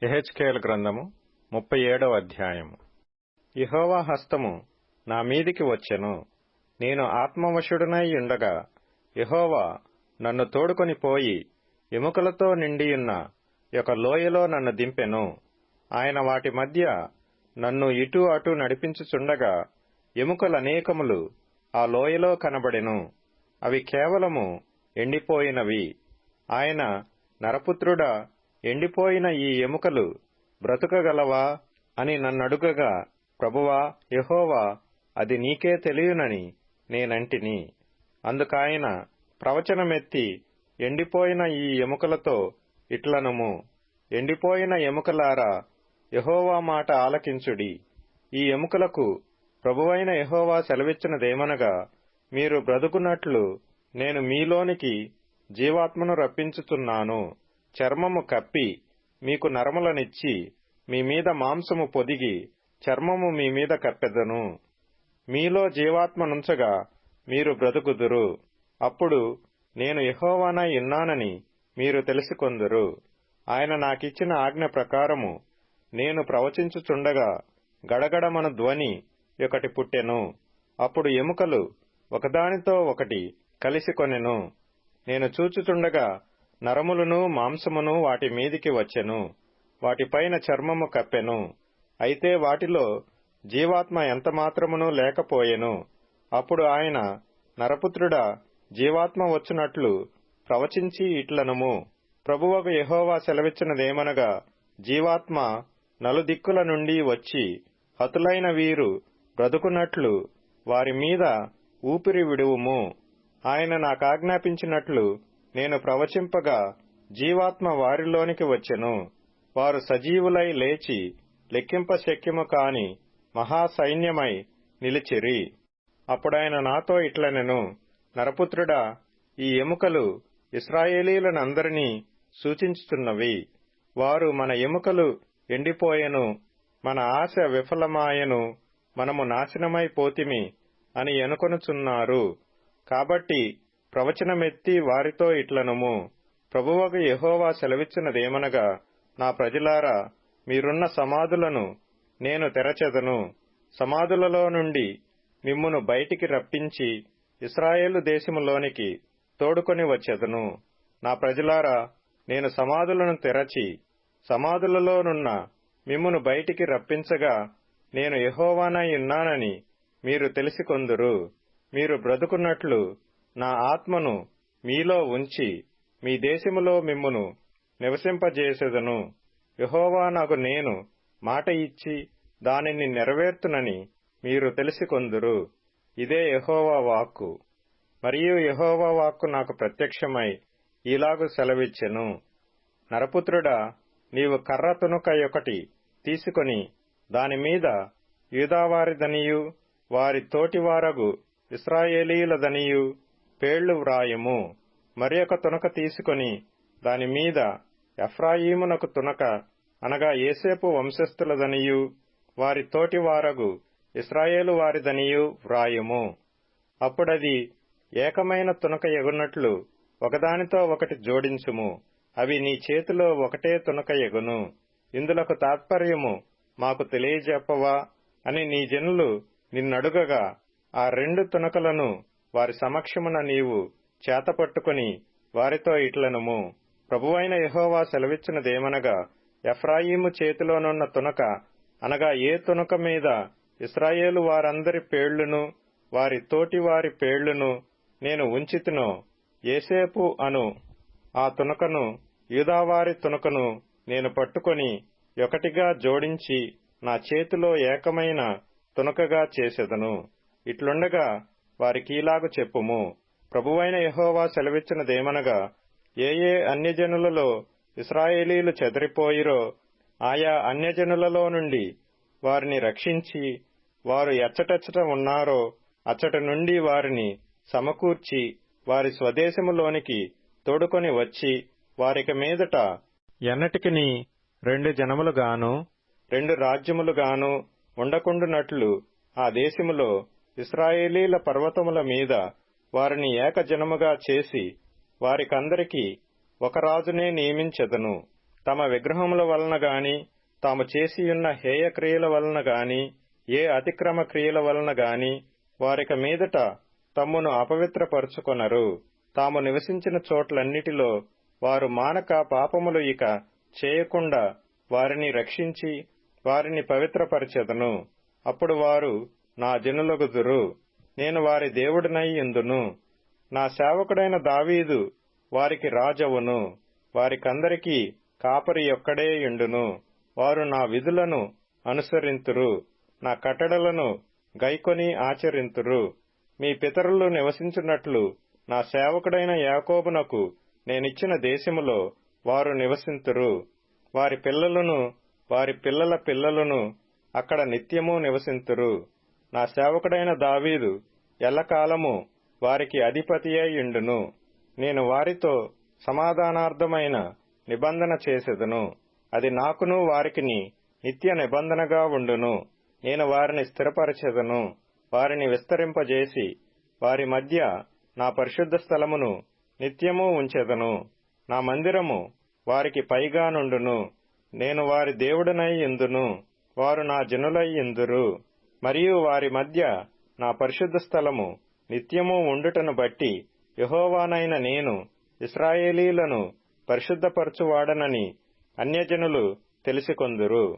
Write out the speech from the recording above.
యెహెజ్కేలు గ్రంథము 37వ అధ్యాయము. యెహోవా హస్తము నా మీదికి వచ్చెను. నేను ఆత్మవశుడనై ఉండగా యెహోవా నన్ను తోడుకొని పోయి ఎముకలతో నిండియున్న ఒక లోయలో నన్ను దింపెను. ఆయన వాటి మధ్య నన్ను ఇటు అటు నడిపించుచుండగా ఎముకలనేకములు ఆ లోయలో కనబడెను. అవి కేవలము ఎండిపోయినవి. ఆయన, నరపుత్రుడా, ఎండిపోయిన ఈ ఎముకలు బ్రతుకగలవా అని నన్నడుగగా, ప్రభువా యెహోవా, అది నీకే తెలియునని నేనంటిని. అందుకాయన ప్రవచనమెత్తి, ఎండిపోయిన ఈ ఎముకలతో ఇట్లనుము, ఎండిపోయిన ఎముకలారా, యెహోవా మాట ఆలకించుడి. ఈ ఎముకలకు ప్రభువైన యెహోవా సెలవిచ్చినదేమనగా, మీరు బ్రతుకున్నట్లు నేను మీలోనికి జీవాత్మను రప్పించుచున్నాను. చర్మము కప్పి మీకు నరములనిచ్చి మీ మీద మాంసము పొదిగి చర్మము మీ మీద కప్పెదను. మీలో జీవాత్మనుంచగా మీరు బ్రతుకుదురు. అప్పుడు నేను యెహోవానై ఉన్నానని మీరు తెలుసుకొందురు. ఆయన నాకిచ్చిన ఆజ్ఞ ప్రకారము నేను ప్రవచించుచుండగా గడగడమను ధ్వని ఒకటి పుట్టెను. అప్పుడు ఎముకలు ఒకదానితో ఒకటి కలిసికొనెను. నేను చూచుచుండగా నరములను మాంసమును వాటి మీదికి వచ్చెను. వాటిపైన చర్మము కప్పెను. అయితే వాటిలో జీవాత్మ ఎంతమాత్రమునూ లేకపోయెను. అప్పుడు ఆయన, నరపుత్రుడా, జీవాత్మ వచ్చునట్లు ప్రవచించి ఇట్లనుము, ప్రభువగు యెహోవా సెలవిచ్చినదేమనగా, జీవాత్మ నలుదిక్కుల నుండి వచ్చి హతులైన వీరు బ్రతుకున్నట్లు వారి మీద ఊపిరి విడువుము. ఆయన నాకాజ్ఞాపించినట్లు నేను ప్రవచింపగా జీవాత్మ వారిలోనికి వచ్చెను. వారు సజీవులై లేచి లెక్కింపశక్యము కాని మహాసైన్యమై నిలిచిరి. అప్పుడాయన నాతో ఇట్లనెను, నరపుత్రుడా, ఈ ఎముకలు ఇశ్రాయేలీయులనందరినీ సూచించుచున్నవి. వారు, మన ఎముకలు ఎండిపోయెను, మన ఆశ విఫలమాయెను, మనము నాశనమై పోతిమి అని అనుకొనుచున్నారు. కాబట్టి ప్రవచనమెత్తి వారితో ఇట్లనుము, ప్రభువగు యెహోవా సెలవిచ్చినదేమనగా, నా ప్రజలారా, మీరున్న సమాధులను నేను తెరచెదను. సమాధులలో నుండి మిమ్మును బయటికి రప్పించి ఇశ్రాయేలు దేశములోనికి తోడుకొని వచ్చెదను. నా ప్రజలారా, నేను సమాధులను తెరచి సమాధులలోనున్న మిమ్మును బయటికి రప్పించగా నేను యెహోవానై ఉన్నానని మీరు తెలిసికొందురు. మీరు బ్రతుకున్నట్లు నా ఆత్మను మీలో ఉంచి మీ దేశములో మిమ్మును నివసింపజేసెదను. యెహోవానగు నేను మాట ఇచ్చి దానిని నెరవేర్తునని మీరు తెలిసికొందురు. ఇదే యెహోవా వాక్కు. మరియు యెహోవా వాక్కు నాకు ప్రత్యక్షమై ఇలాగు సెలవిచ్చెను, నరపుత్రుడా, నీవు కర్ర తునుక ఒకటి తీసుకొని దానిమీద యూదావారిదనియు వారి తోటివారగు ఇశ్రాయేలీయులదనియు పేళ్లు వ్రాయుము. మరి ఒక తునక తీసుకొని దానిమీద ఎఫ్రాయిమునకు తునక, అనగా యోసేపు వంశస్థులదనియు వారి తోటివారగు ఇశ్రాయేలు వారిదనియు వ్రాయుము. అప్పుడది ఏకమైన తునక ఎగునట్లు ఒకదానితో ఒకటి జోడించుము. అవి నీ చేతిలో ఒకటే తునక ఎగును. ఇందులకు తాత్పర్యము మాకు తెలియజెప్పవా అని నీ జనులు నిన్నడుగగా, ఆ రెండు తునకలను వారి సమక్షమున నీవు చేతపట్టుకుని వారితో ఇట్లనుము, ప్రభువైన యెహోవా సెలవిచ్చినదేమనగా, ఎఫ్రాయిము చేతిలోనున్న తునక, అనగా ఏ తునక మీద ఇశ్రాయేలు వారందరి పేళ్లును వారి తోటి వారి పేళ్లును నేను ఉంచితినో, యోసేపు అను ఆ తునకను యూదావారి తునకను నేను పట్టుకొని ఒకటిగా జోడించి నా చేతిలో ఏకమైన తునకగా చేసెదను. ఇట్లుండగా వారికీలాగు చెప్పుము, ప్రభువైన యెహోవా సెలవిచ్చినదేమనగా, ఏ అన్యజనులలో ఇశ్రాయేలీయులు చెదరిపోయిరో ఆయా అన్యజనులలో నుండి వారిని రక్షించి, వారు ఎచ్చటెచ్చట ఉన్నారో అచ్చట నుండి వారిని సమకూర్చి వారి స్వదేశములోనికి తోడుకొని వచ్చి, వారిక మీదట ఎన్నటికిని రెండు జనములుగాను రెండు రాజ్యములుగాను ఉండకుండునట్లు ఆ దేశములో ఇశ్రాయేలీల పర్వతముల మీద వారిని ఏకజనముగా చేసి వారికందరికీ ఒక రాజునే నియమించెదను. తమ విగ్రహముల వలన గాని తాము చేసియున్న హేయ క్రియల వలన గాని ఏ అతిక్రమ క్రియల వలన గాని వారిక మీదట తమ్మును అపవిత్రపరుచుకొనరు. తాము నివసించిన చోట్లన్నిటిలో వారు మానక పాపములు ఇక చేయకుండా వారిని రక్షించి వారిని పవిత్రపరచెదను. అప్పుడు వారు నా జనులగుదురు, నేను వారి దేవుడినై యుందును. నా సేవకుడైన దావీదు వారికి రాజవును. వారికందరికీ కాపరి ఒక్కడే యుండును. వారు నా విధులను అనుసరింతురు, నా కట్టడలను గైకొని ఆచరింతురు. మీ పితరులు నివసించున్నట్లు నా సేవకుడైన యాకోబునకు నేనిచ్చిన దేశములో వారు నివసింతురు. వారి పిల్లలను వారి పిల్లల పిల్లలను అక్కడ నిత్యము నివసింతురు. నా సేవకుడైన దావీదు ఎల్లకాలము వారికి అధిపతియై యుండును. నేను వారితో సమాధానార్థమైన నిబంధన చేసెదను. అది నాకును వారికిని నిత్య నిబంధనగా ఉండును. నేను వారిని స్థిరపరచెదను. వారిని విస్తరింపజేసి వారి మధ్య నా పరిశుద్ధ స్థలమును నిత్యము ఉంచెదను. నా మందిరము వారికి పైగా నుండును. నేను వారి దేవుడనై యుందును. వారు నా జనులై యుందురు. మరియు వారి మధ్య నా పరిశుద్ధ స్థలము నిత్యము ఉండుటను బట్టి యెహోవానైన నేను ఇశ్రాయేలీయులను పరిశుద్ధపరచువాడనని అన్యజనులు తెలిసికొందురు.